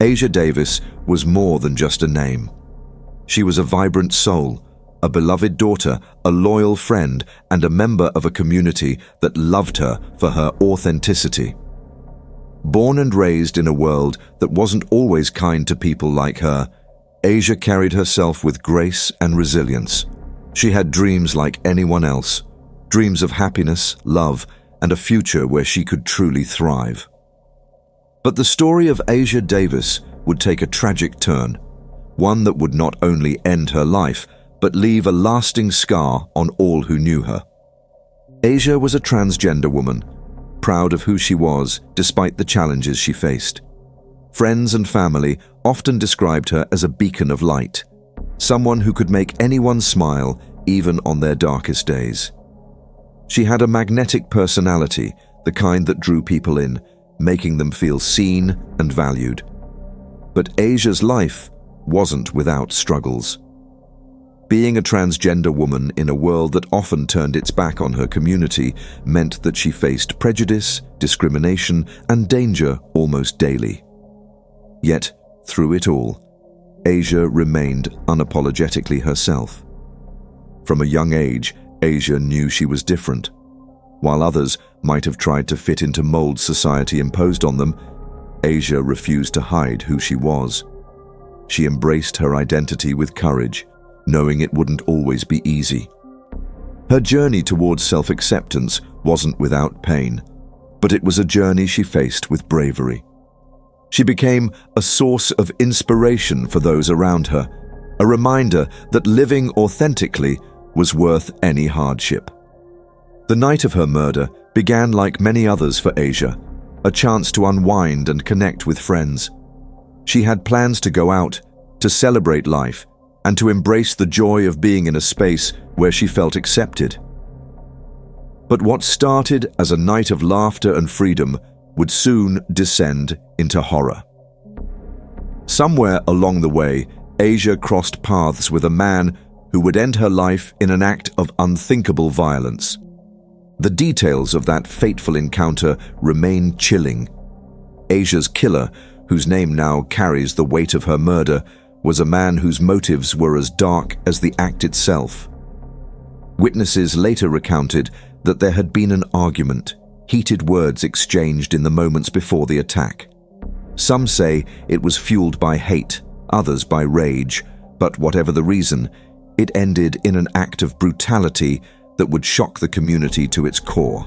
Asia Davis was more than just a name. She was a vibrant soul, a beloved daughter, a loyal friend, and a member of a community that loved her for her authenticity. Born and raised in a world that wasn't always kind to people like her, Asia carried herself with grace and resilience. She had dreams like anyone else, dreams of happiness, love, and a future where she could truly thrive. But the story of Asia Davis would take a tragic turn, one that would not only end her life, but leave a lasting scar on all who knew her. Asia was a transgender woman, proud of who she was despite the challenges she faced. Friends and family often described her as a beacon of light, someone who could make anyone smile even on their darkest days. She had a magnetic personality, the kind that drew people in, making them feel seen and valued. But Asia's life wasn't without struggles. Being a transgender woman in a world that often turned its back on her community meant that she faced prejudice, discrimination, and danger almost daily. Yet, through it all, Asia remained unapologetically herself. From a young age, Asia knew she was different. While others might have tried to fit into molds society imposed on them, Asia refused to hide who she was. She embraced her identity with courage, knowing it wouldn't always be easy. Her journey towards self-acceptance wasn't without pain, but it was a journey she faced with bravery. She became a source of inspiration for those around her, a reminder that living authentically was worth any hardship. The night of her murder began like many others for Asia, a chance to unwind and connect with friends. She had plans to go out, to celebrate life, and to embrace the joy of being in a space where she felt accepted. But what started as a night of laughter and freedom would soon descend into horror. Somewhere along the way, Asia crossed paths with a man who would end her life in an act of unthinkable violence. The details of that fateful encounter remain chilling. Asia's killer, whose name now carries the weight of her murder, was a man whose motives were as dark as the act itself. Witnesses later recounted that there had been an argument, heated words exchanged in the moments before the attack. Some say it was fueled by hate, others by rage, but whatever the reason, it ended in an act of brutality that would shock the community to its core.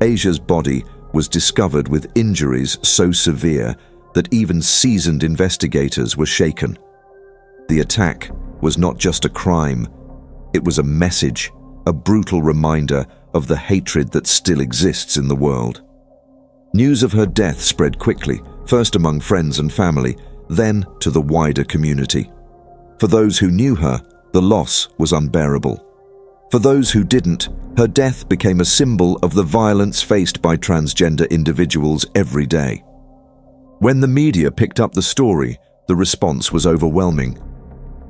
Asia's body was discovered with injuries so severe that even seasoned investigators were shaken. The attack was not just a crime, it was a message, a brutal reminder of the hatred that still exists in the world. News of her death spread quickly, first among friends and family, then to the wider community. For those who knew her, the loss was unbearable. For those who didn't, her death became a symbol of the violence faced by transgender individuals every day. When the media picked up the story, the response was overwhelming.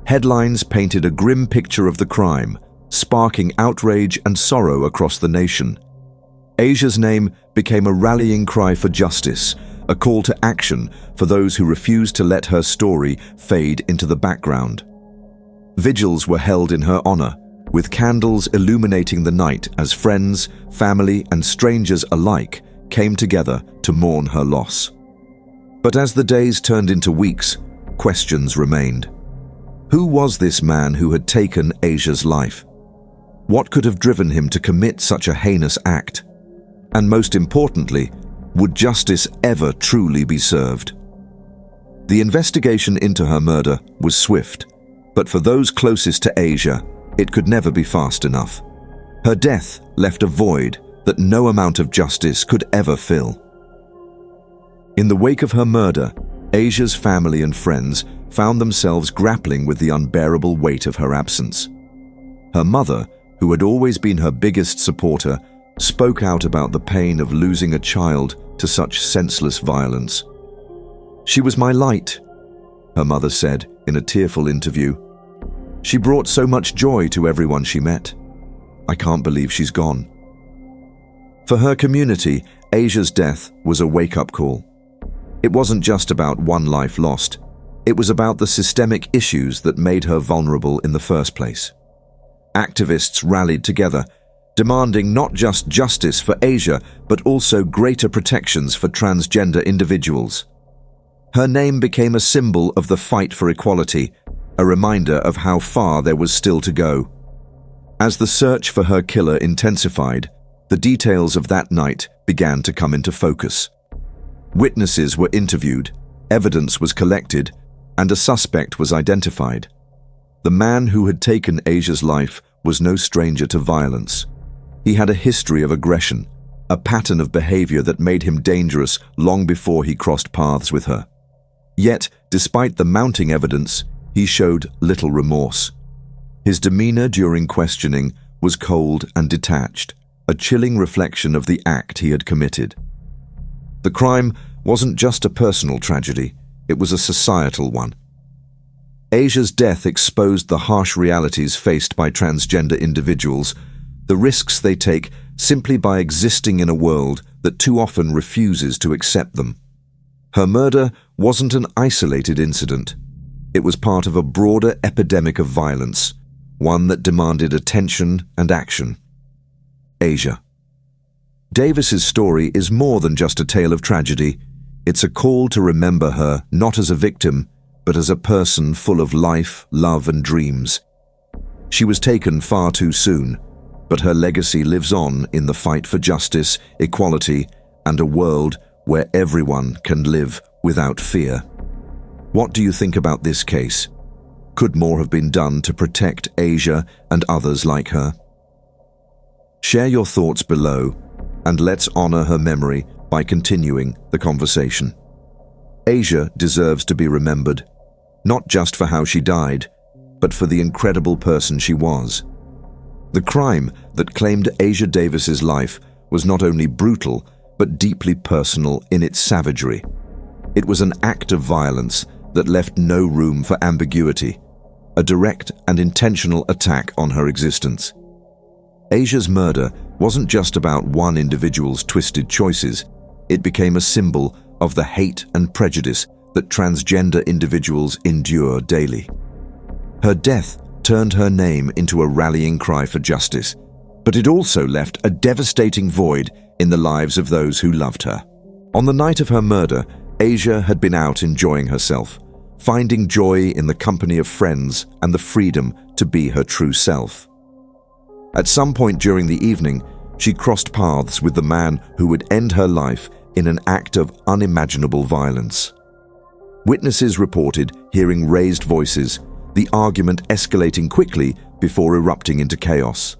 Headlines painted a grim picture of the crime, sparking outrage and sorrow across the nation. Asia's name became a rallying cry for justice, a call to action for those who refused to let her story fade into the background. Vigils were held in her honor, with candles illuminating the night as friends, family, and strangers alike came together to mourn her loss. But as the days turned into weeks, questions remained. Who was this man who had taken Asia's life? What could have driven him to commit such a heinous act? And most importantly, would justice ever truly be served? The investigation into her murder was swift, but for those closest to Asia, it could never be fast enough. Her death left a void that no amount of justice could ever fill. In the wake of her murder, Asia's family and friends found themselves grappling with the unbearable weight of her absence. Her mother, who had always been her biggest supporter, spoke out about the pain of losing a child to such senseless violence. "She was my light," her mother said in a tearful interview. "She brought so much joy to everyone she met. I can't believe she's gone." For her community, Asia's death was a wake-up call. It wasn't just about one life lost. It was about the systemic issues that made her vulnerable in the first place. Activists rallied together, demanding not just justice for Asia, but also greater protections for transgender individuals. Her name became a symbol of the fight for equality, a reminder of how far there was still to go. As the search for her killer intensified, the details of that night began to come into focus. Witnesses were interviewed, evidence was collected, and a suspect was identified. The man who had taken Asia's life was no stranger to violence. He had a history of aggression, a pattern of behavior that made him dangerous long before he crossed paths with her. Yet, despite the mounting evidence, he showed little remorse. His demeanor during questioning was cold and detached, a chilling reflection of the act he had committed. The crime wasn't just a personal tragedy, it was a societal one. Asia's death exposed the harsh realities faced by transgender individuals, the risks they take simply by existing in a world that too often refuses to accept them. Her murder wasn't an isolated incident. It was part of a broader epidemic of violence, one that demanded attention and action. Asia. Davis's story is more than just a tale of tragedy. It's a call to remember her not as a victim, but as a person full of life, love, and dreams. She was taken far too soon, but her legacy lives on in the fight for justice, equality, and a world where everyone can live without fear. What do you think about this case? Could more have been done to protect Asia and others like her? Share your thoughts below, and let's honor her memory by continuing the conversation. Asia deserves to be remembered, not just for how she died, but for the incredible person she was. The crime that claimed Asia Davis's life was not only brutal, but deeply personal in its savagery. It was an act of violence that left no room for ambiguity, a direct and intentional attack on her existence. Asia's murder wasn't just about one individual's twisted choices. It became a symbol of the hate and prejudice that transgender individuals endure daily. Her death turned her name into a rallying cry for justice, but it also left a devastating void in the lives of those who loved her. On the night of her murder, Asia had been out enjoying herself, finding joy in the company of friends and the freedom to be her true self. At some point during the evening, she crossed paths with the man who would end her life in an act of unimaginable violence. Witnesses reported hearing raised voices, the argument escalating quickly before erupting into chaos.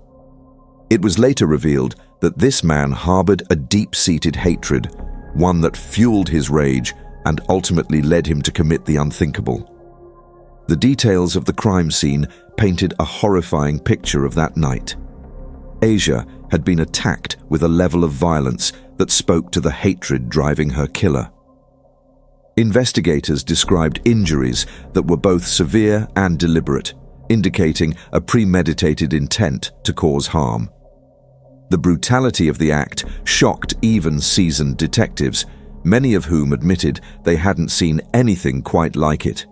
It was later revealed that this man harbored a deep-seated hatred, one that fueled his rage and ultimately led him to commit the unthinkable. The details of the crime scene painted a horrifying picture of that night. Asia had been attacked with a level of violence that spoke to the hatred driving her killer. Investigators described injuries that were both severe and deliberate, indicating a premeditated intent to cause harm. The brutality of the act shocked even seasoned detectives, many of whom admitted they hadn't seen anything quite like it.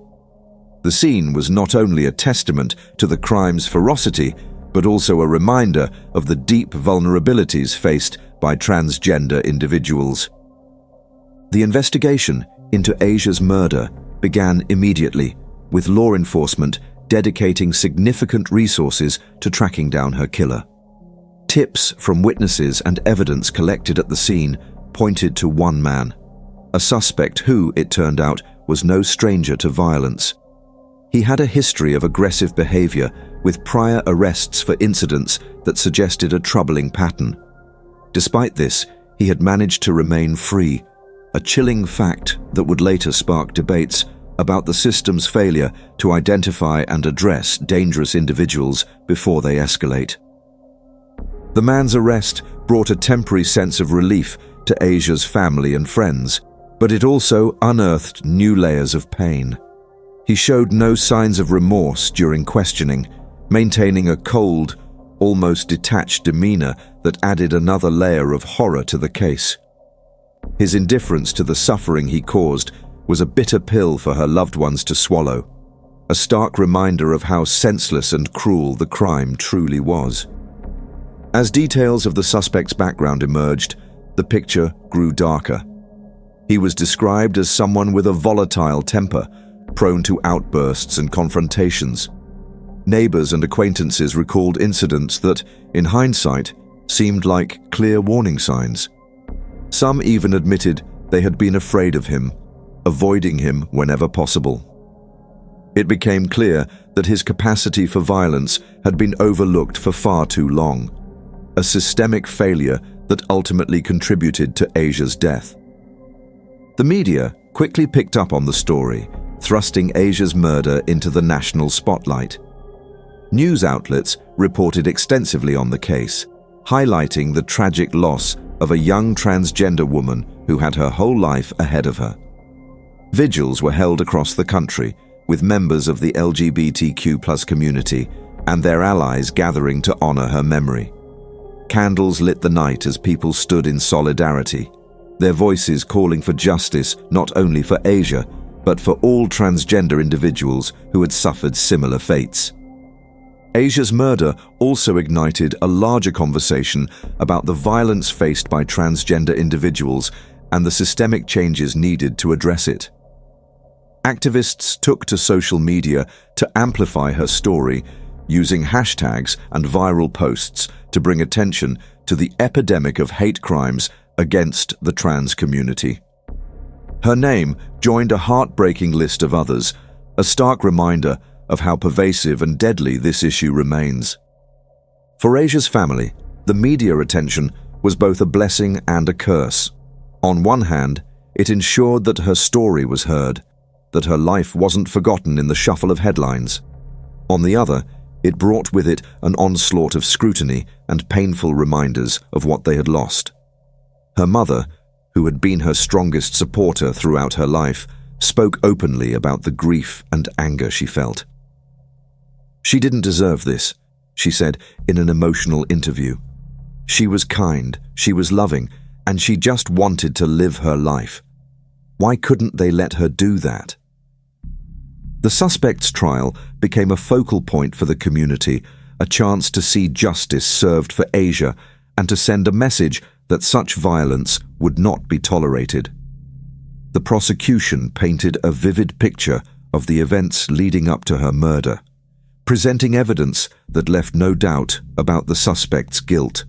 The scene was not only a testament to the crime's ferocity, but also a reminder of the deep vulnerabilities faced by transgender individuals. The investigation into Asia's murder began immediately, with law enforcement dedicating significant resources to tracking down her killer. Tips from witnesses and evidence collected at the scene pointed to one man, a suspect who, it turned out, was no stranger to violence. He had a history of aggressive behavior, with prior arrests for incidents that suggested a troubling pattern. Despite this, he had managed to remain free, a chilling fact that would later spark debates about the system's failure to identify and address dangerous individuals before they escalate. The man's arrest brought a temporary sense of relief to Asia's family and friends, but it also unearthed new layers of pain. He showed no signs of remorse during questioning, maintaining a cold, almost detached demeanor that added another layer of horror to the case. His indifference to the suffering he caused was a bitter pill for her loved ones to swallow, a stark reminder of how senseless and cruel the crime truly was. As details of the suspect's background emerged, the picture grew darker. He was described as someone with a volatile temper, prone to outbursts and confrontations. Neighbors and acquaintances recalled incidents that, in hindsight, seemed like clear warning signs. Some even admitted they had been afraid of him, avoiding him whenever possible. It became clear that his capacity for violence had been overlooked for far too long, a systemic failure that ultimately contributed to Asia's death. The media quickly picked up on the story, thrusting Asia's murder into the national spotlight. News outlets reported extensively on the case, highlighting the tragic loss of a young transgender woman who had her whole life ahead of her. Vigils were held across the country, with members of the LGBTQ+ community and their allies gathering to honor her memory. Candles lit the night as people stood in solidarity, their voices calling for justice not only for Asia, but for all transgender individuals who had suffered similar fates. Asia's murder also ignited a larger conversation about the violence faced by transgender individuals and the systemic changes needed to address it. Activists took to social media to amplify her story, using hashtags and viral posts to bring attention to the epidemic of hate crimes against the trans community. Her name joined a heartbreaking list of others, a stark reminder of how pervasive and deadly this issue remains. For Asia's family, the media attention was both a blessing and a curse. On one hand, it ensured that her story was heard, that her life wasn't forgotten in the shuffle of headlines. On the other, it brought with it an onslaught of scrutiny and painful reminders of what they had lost. Her mother, who had been her strongest supporter throughout her life, spoke openly about the grief and anger she felt. "She didn't deserve this," she said in an emotional interview. "She was kind, she was loving, and she just wanted to live her life. Why couldn't they let her do that?" The suspect's trial became a focal point for the community, a chance to see justice served for Asia and to send a message that such violence would not be tolerated. The prosecution painted a vivid picture of the events leading up to her murder, presenting evidence that left no doubt about the suspect's guilt.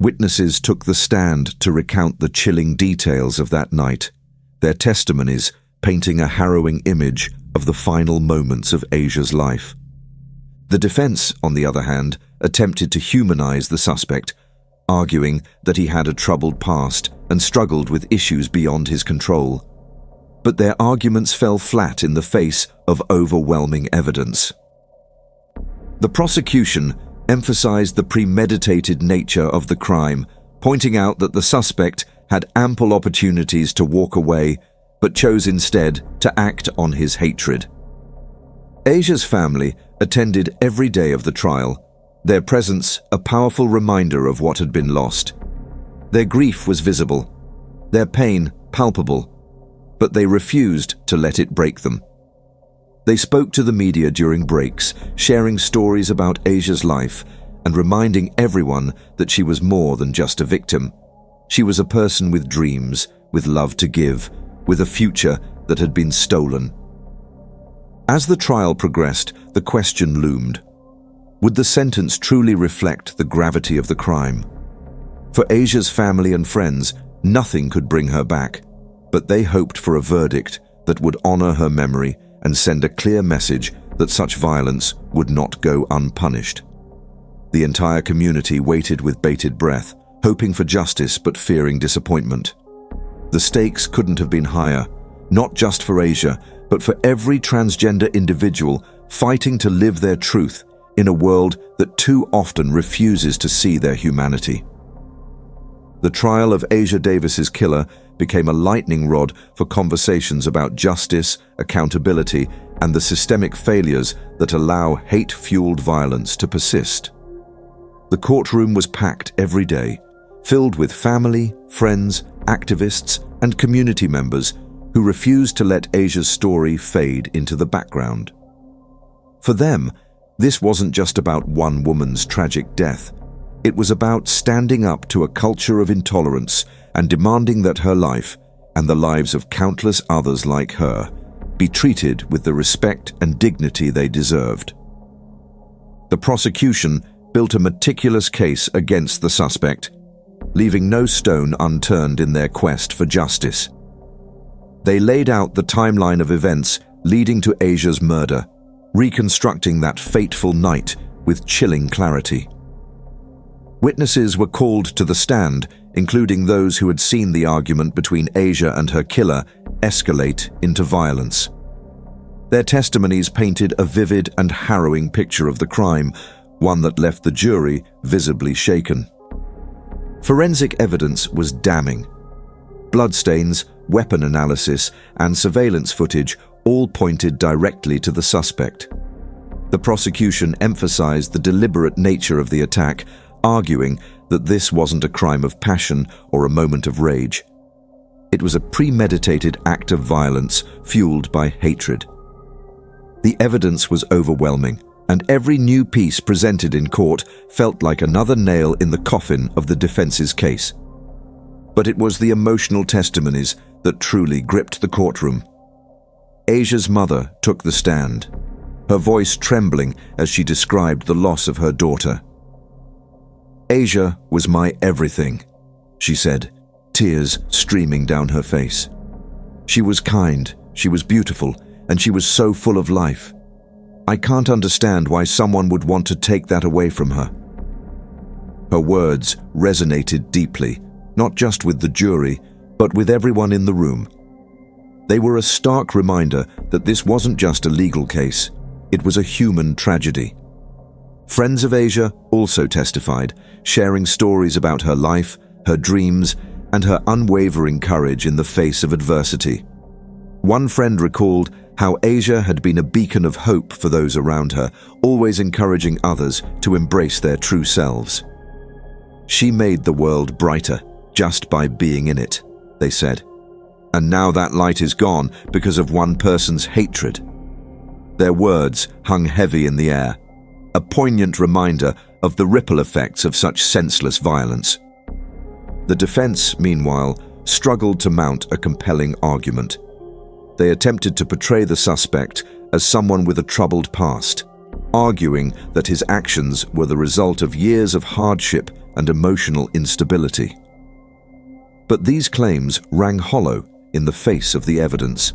Witnesses took the stand to recount the chilling details of that night, their testimonies painting a harrowing image of the final moments of Asia's life. The defense, on the other hand, attempted to humanize the suspect, arguing that he had a troubled past and struggled with issues beyond his control. But their arguments fell flat in the face of overwhelming evidence. The prosecution emphasized the premeditated nature of the crime, pointing out that the suspect had ample opportunities to walk away, but chose instead to act on his hatred. Asia's family attended every day of the trial, their presence a powerful reminder of what had been lost. Their grief was visible, their pain palpable, but they refused to let it break them. They spoke to the media during breaks, sharing stories about Asia's life and reminding everyone that she was more than just a victim. She was a person with dreams, with love to give, with a future that had been stolen. As the trial progressed, the question loomed: would the sentence truly reflect the gravity of the crime? For Asia's family and friends, nothing could bring her back, but they hoped for a verdict that would honor her memory and send a clear message that such violence would not go unpunished. The entire community waited with bated breath, hoping for justice but fearing disappointment. The stakes couldn't have been higher, not just for Asia, but for every transgender individual fighting to live their truth in a world that too often refuses to see their humanity. The trial of Asia Davis's killer became a lightning rod for conversations about justice, accountability, and the systemic failures that allow hate-fueled violence to persist. The courtroom was packed every day, filled with family, friends, activists, and community members who refused to let Asia's story fade into the background. For them, this wasn't just about one woman's tragic death. It was about standing up to a culture of intolerance and demanding that her life, and the lives of countless others like her, be treated with the respect and dignity they deserved. The prosecution built a meticulous case against the suspect, leaving no stone unturned in their quest for justice. They laid out the timeline of events leading to Asia's murder, reconstructing that fateful night with chilling clarity. Witnesses were called to the stand, including those who had seen the argument between Asia and her killer escalate into violence. Their testimonies painted a vivid and harrowing picture of the crime, one that left the jury visibly shaken. Forensic evidence was damning. Bloodstains, weapon analysis, and surveillance footage all pointed directly to the suspect. The prosecution emphasized the deliberate nature of the attack, arguing that this wasn't a crime of passion or a moment of rage. It was a premeditated act of violence fueled by hatred. The evidence was overwhelming, and every new piece presented in court felt like another nail in the coffin of the defense's case. But it was the emotional testimonies that truly gripped the courtroom. Asia's mother took the stand, her voice trembling as she described the loss of her daughter. "Asia was my everything," she said, tears streaming down her face. "She was kind, she was beautiful, and she was so full of life. I can't understand why someone would want to take that away from her." Her words resonated deeply, not just with the jury, but with everyone in the room. They were a stark reminder that this wasn't just a legal case, it was a human tragedy. Friends of Asia also testified, sharing stories about her life, her dreams, and her unwavering courage in the face of adversity. One friend recalled how Asia had been a beacon of hope for those around her, always encouraging others to embrace their true selves. "She made the world brighter just by being in it," they said. "And now that light is gone because of one person's hatred." Their words hung heavy in the air, a poignant reminder of the ripple effects of such senseless violence. The defense, meanwhile, struggled to mount a compelling argument. They attempted to portray the suspect as someone with a troubled past, arguing that his actions were the result of years of hardship and emotional instability. But these claims rang hollow in the face of the evidence.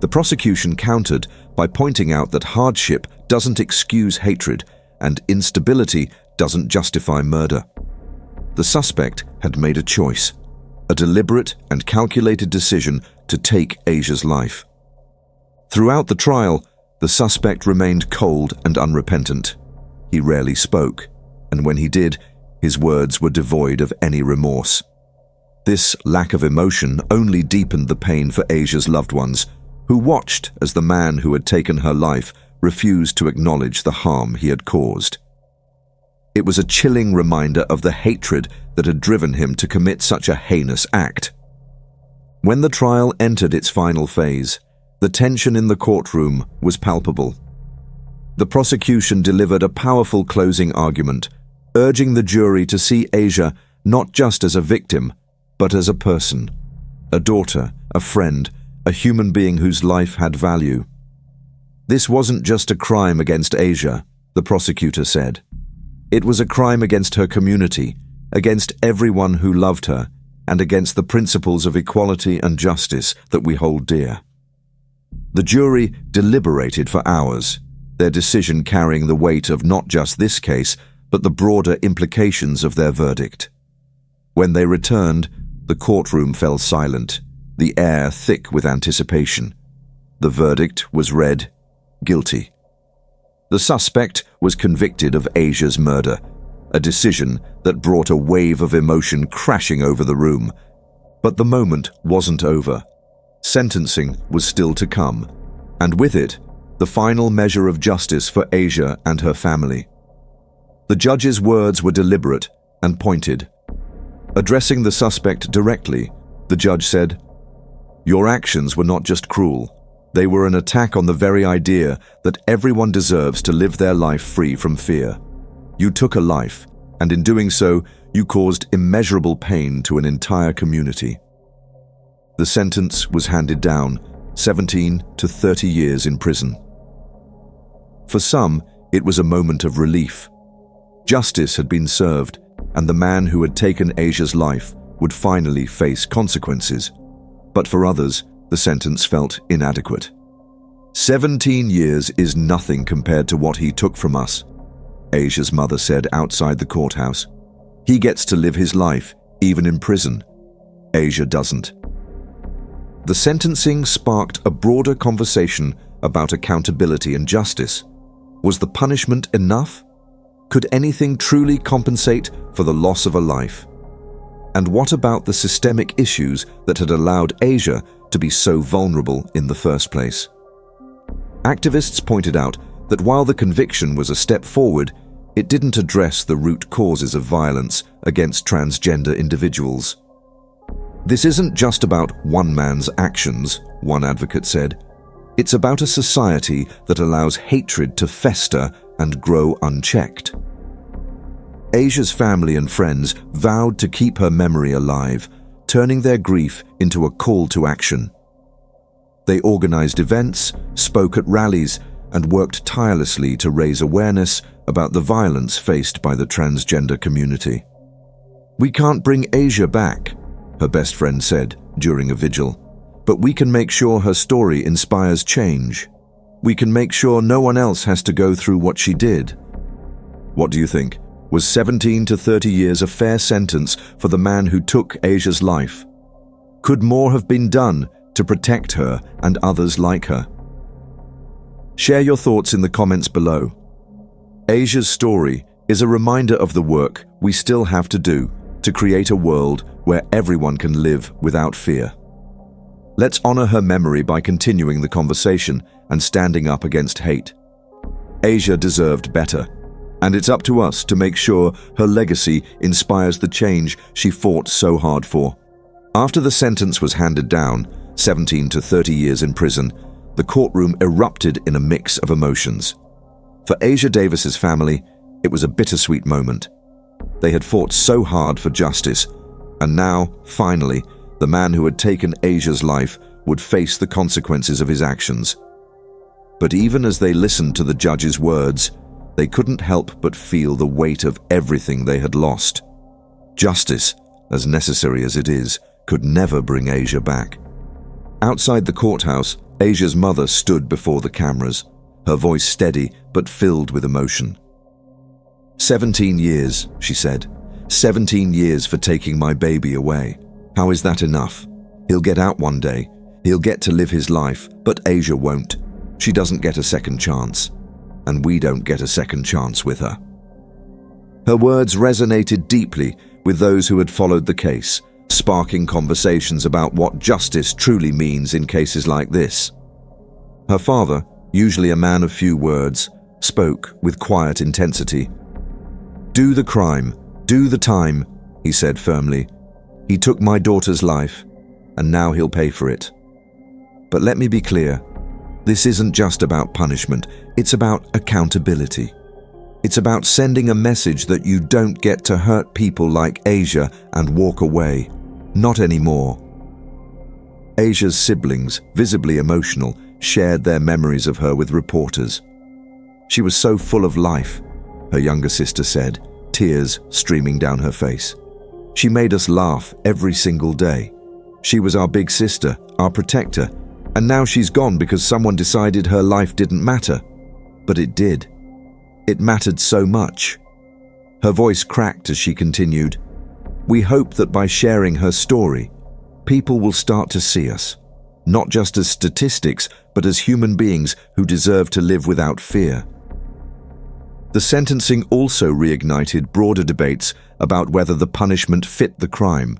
The prosecution countered by pointing out that hardship doesn't excuse hatred and instability doesn't justify murder. The suspect had made a choice, a deliberate and calculated decision to take Asia's life. Throughout the trial, the suspect remained cold and unrepentant. He rarely spoke, and when he did, his words were devoid of any remorse. This lack of emotion only deepened the pain for Asia's loved ones, who watched as the man who had taken her life refused to acknowledge the harm he had caused. It was a chilling reminder of the hatred that had driven him to commit such a heinous act. When the trial entered its final phase, the tension in the courtroom was palpable. The prosecution delivered a powerful closing argument, urging the jury to see Asia not just as a victim, but as a person, a daughter, a friend, a human being whose life had value. This wasn't just a crime against Asia, the prosecutor said. It was a crime against her community, against everyone who loved her, and against the principles of equality and justice that we hold dear. The jury deliberated for hours, their decision carrying the weight of not just this case, but the broader implications of their verdict. When they returned, the courtroom fell silent, the air thick with anticipation. The verdict was read, guilty. The suspect was convicted of Asia's murder, a decision that brought a wave of emotion crashing over the room. But the moment wasn't over. Sentencing was still to come, and with it, the final measure of justice for Asia and her family. The judge's words were deliberate and pointed. Addressing the suspect directly, the judge said, "Your actions were not just cruel. They were an attack on the very idea that everyone deserves to live their life free from fear. You took a life, and in doing so, you caused immeasurable pain to an entire community." The sentence was handed down, 17 to 30 years in prison. For some, it was a moment of relief. Justice had been served, and the man who had taken Asia's life would finally face consequences. But for others, the sentence felt inadequate. 17 years is nothing compared to what he took from us, Asia's mother said outside the courthouse. He gets to live his life, even in prison. Asia doesn't. The sentencing sparked a broader conversation about accountability and justice. Was the punishment enough? Could anything truly compensate for the loss of a life? And what about the systemic issues that had allowed Asia to be so vulnerable in the first place? Activists pointed out that while the conviction was a step forward, it didn't address the root causes of violence against transgender individuals. This isn't just about one man's actions, one advocate said. It's about a society that allows hatred to fester and grow unchecked. Asia's family and friends vowed to keep her memory alive, turning their grief into a call to action. They organized events, spoke at rallies, and worked tirelessly to raise awareness about the violence faced by the transgender community. "We can't bring Asia back," her best friend said during a vigil, "but we can make sure her story inspires change. We can make sure no one else has to go through what she did." What do you think? Was 17 to 30 years a fair sentence for the man who took Asia's life? Could more have been done to protect her and others like her? Share your thoughts in the comments below. Asia's story is a reminder of the work we still have to do to create a world where everyone can live without fear. Let's honor her memory by continuing the conversation and standing up against hate. Asia deserved better, and it's up to us to make sure her legacy inspires the change she fought so hard for. After the sentence was handed down, 17 to 30 years in prison, the courtroom erupted in a mix of emotions. For Asia Davis's family, it was a bittersweet moment. They had fought so hard for justice, and now, finally, the man who had taken Asia's life would face the consequences of his actions. But even as they listened to the judge's words, they couldn't help but feel the weight of everything they had lost. Justice, as necessary as it is, could never bring Asia back. Outside the courthouse, Asia's mother stood before the cameras, her voice steady but filled with emotion. 17 years, she said. 17 years for taking my baby away. How is that enough? He'll get out one day. He'll get to live his life, but Asia won't. She doesn't get a second chance. And we don't get a second chance with her. Her words resonated deeply with those who had followed the case, sparking conversations about what justice truly means in cases like this. Her father, usually a man of few words, spoke with quiet intensity. "Do the crime, do the time," he said firmly. "He took my daughter's life, and now he'll pay for it." But let me be clear, this isn't just about punishment, it's about accountability. It's about sending a message that you don't get to hurt people like Asia and walk away. Not anymore. Asia's siblings, visibly emotional, shared their memories of her with reporters. "She was so full of life," her younger sister said, tears streaming down her face. "She made us laugh every single day. She was our big sister, our protector, and now she's gone because someone decided her life didn't matter. But it did. It mattered so much." Her voice cracked as she continued, "We hope that by sharing her story, people will start to see us, not just as statistics, but as human beings who deserve to live without fear." The sentencing also reignited broader debates about whether the punishment fit the crime.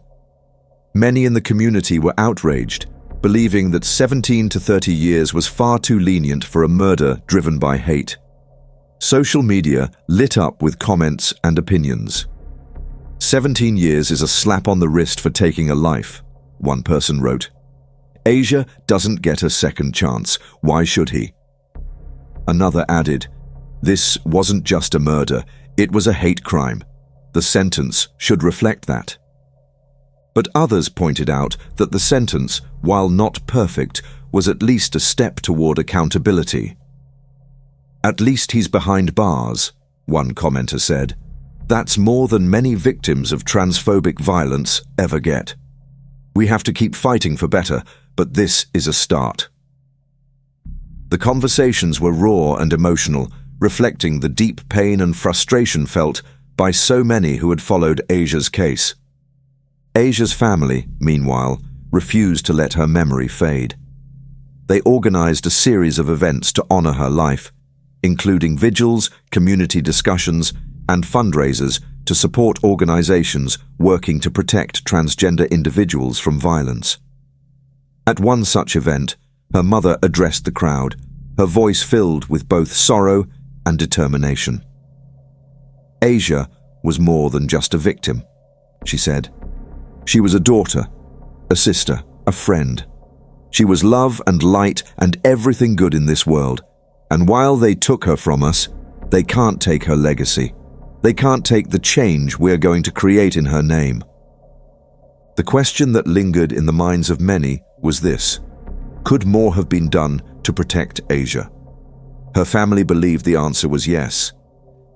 Many in the community were outraged, believing that 17 to 30 years was far too lenient for a murder driven by hate. Social media lit up with comments and opinions. "17 years is a slap on the wrist for taking a life," one person wrote. "Asia doesn't get a second chance. Why should he?" Another added, "This wasn't just a murder, it was a hate crime. The sentence should reflect that." But others pointed out that the sentence, while not perfect, was at least a step toward accountability. "At least he's behind bars," one commenter said. "That's more than many victims of transphobic violence ever get. We have to keep fighting for better, but this is a start." The conversations were raw and emotional, reflecting the deep pain and frustration felt by so many who had followed Asia's case. Asia's family, meanwhile, refused to let her memory fade. They organized a series of events to honor her life, including vigils, community discussions, and fundraisers to support organizations working to protect transgender individuals from violence. At one such event, her mother addressed the crowd, her voice filled with both sorrow and determination. "Asia was more than just a victim," she said. "She was a daughter, a sister, a friend. She was love and light and everything good in this world. And while they took her from us, they can't take her legacy. They can't take the change we're going to create in her name." The question that lingered in the minds of many was this: could more have been done to protect Asia? Her family believed the answer was yes.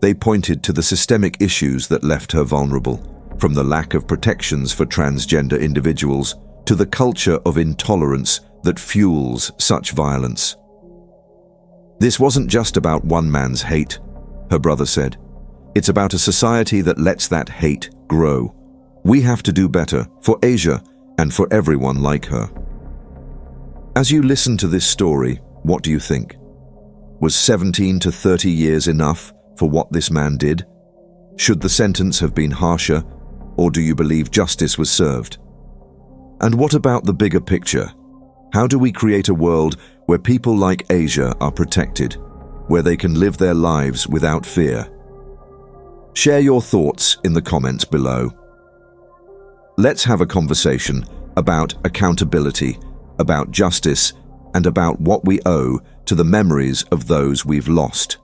They pointed to the systemic issues that left her vulnerable, from the lack of protections for transgender individuals to the culture of intolerance that fuels such violence. "This wasn't just about one man's hate," her brother said. "It's about a society that lets that hate grow. We have to do better for Asia and for everyone like her." As you listen to this story, what do you think? Was 17 to 30 years enough for what this man did? Should the sentence have been harsher, or do you believe justice was served? And what about the bigger picture? How do we create a world where people like Asia are protected, where they can live their lives without fear? Share your thoughts in the comments below. Let's have a conversation about accountability, about justice, and about what we owe to the memories of those we've lost.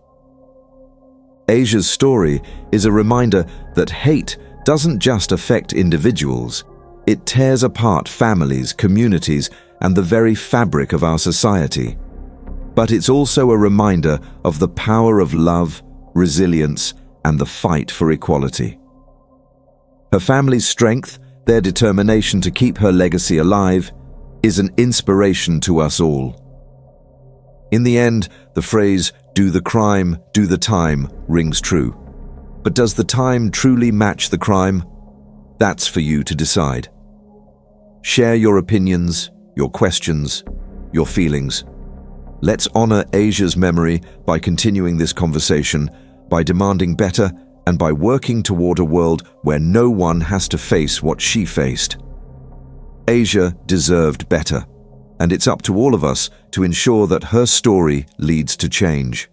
Asia's story is a reminder that hate doesn't just affect individuals. It tears apart families, communities, and the very fabric of our society. But it's also a reminder of the power of love, resilience, and the fight for equality. Her family's strength, their determination to keep her legacy alive, is an inspiration to us all. In the end, the phrase, "do the crime, do the time," rings true. But does the time truly match the crime? That's for you to decide. Share your opinions, your questions, your feelings. Let's honor Asia's memory by continuing this conversation, by demanding better, and by working toward a world where no one has to face what she faced. Asia deserved better, and it's up to all of us to ensure that her story leads to change.